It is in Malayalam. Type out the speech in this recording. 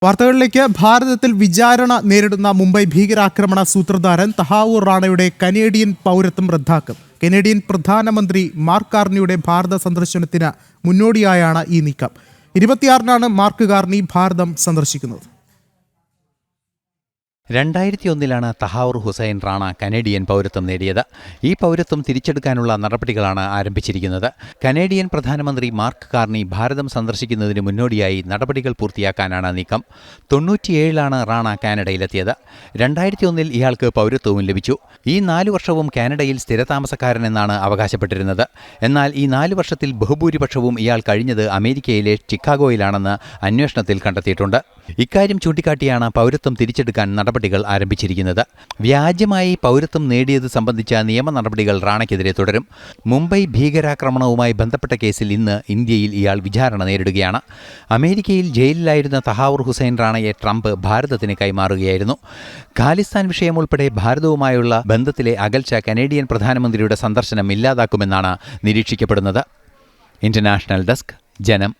വാർത്തകളിലേക്ക്. ഭാരതത്തിൽ വിചാരണ നേരിടുന്ന മുംബൈ ഭീകരാക്രമണ സൂത്രധാരൻ തഹാവൂർ റാണയുടെ കനേഡിയൻ പൗരത്വം റദ്ദാക്കും. കനേഡിയൻ പ്രധാനമന്ത്രി മാർക്ക് കാർണിയുടെ ഭാരത സന്ദർശനത്തിന് മുന്നോടിയായാണ് ഈ നീക്കം. 26-നാണ് മാർക്ക് കാർണി ഭാരതം സന്ദർശിക്കുന്നത്. 2001 തഹാവൂർ ഹുസൈൻ റാണ കനേഡിയൻ പൗരത്വം നേടിയത്. ഈ പൗരത്വം തിരിച്ചെടുക്കാനുള്ള നടപടികളാണ് ആരംഭിച്ചിരിക്കുന്നത്. കനേഡിയൻ പ്രധാനമന്ത്രി മാർക്ക് കാർണി ഭാരതം സന്ദർശിക്കുന്നതിന് മുന്നോടിയായി നടപടികൾ പൂർത്തിയാക്കാനാണ് നീക്കം. 97-ലാണ് റാണ കാനഡയിലെത്തിയത്. 2001 ഇയാൾക്ക് പൗരത്വവും ലഭിച്ചു. ഈ 4 വർഷവും കാനഡയിൽ സ്ഥിരതാമസക്കാരനെന്നാണ് അവകാശപ്പെട്ടിരുന്നത്. എന്നാൽ ഈ 4 വർഷത്തിൽ ബഹുഭൂരിപക്ഷവും ഇയാൾ കഴിഞ്ഞത് അമേരിക്കയിലെ ചിക്കാഗോയിലാണെന്ന് അന്വേഷണത്തിൽ കണ്ടെത്തിയിട്ടുണ്ട്. ഇക്കാര്യം ചൂണ്ടിക്കാട്ടിയാണ് പൗരത്വം തിരിച്ചെടുക്കാൻ നടപടികൾ ആരംഭിച്ചിരിക്കുന്നത്. വ്യാജമായി പൗരത്വം നേടിയത് സംബന്ധിച്ച നിയമ നടപടികൾ റാണയ്ക്കെതിരെ തുടരും. മുംബൈ ഭീകരാക്രമണവുമായി ബന്ധപ്പെട്ട കേസിൽ ഇന്ന് ഇന്ത്യയിൽ ഇയാൾ വിചാരണ നേരിടുകയാണ്. അമേരിക്കയിൽ ജയിലിലായിരുന്ന തഹാവൂർ ഹുസൈൻ റാണയെ ട്രംപ് ഭാരതത്തിന് കൈമാറുകയായിരുന്നു. ഖാലിസ്ഥാൻ വിഷയം ഉൾപ്പെടെ ഭാരതവുമായുള്ള ബന്ധത്തിലെ അകൽച്ച കനേഡിയൻ പ്രധാനമന്ത്രിയുടെ സന്ദർശനം ഇല്ലാതാക്കുമെന്നാണ് നിരീക്ഷിക്കപ്പെടുന്നത്. ഇന്റർനാഷണൽ ഡെസ്ക്, ജനം.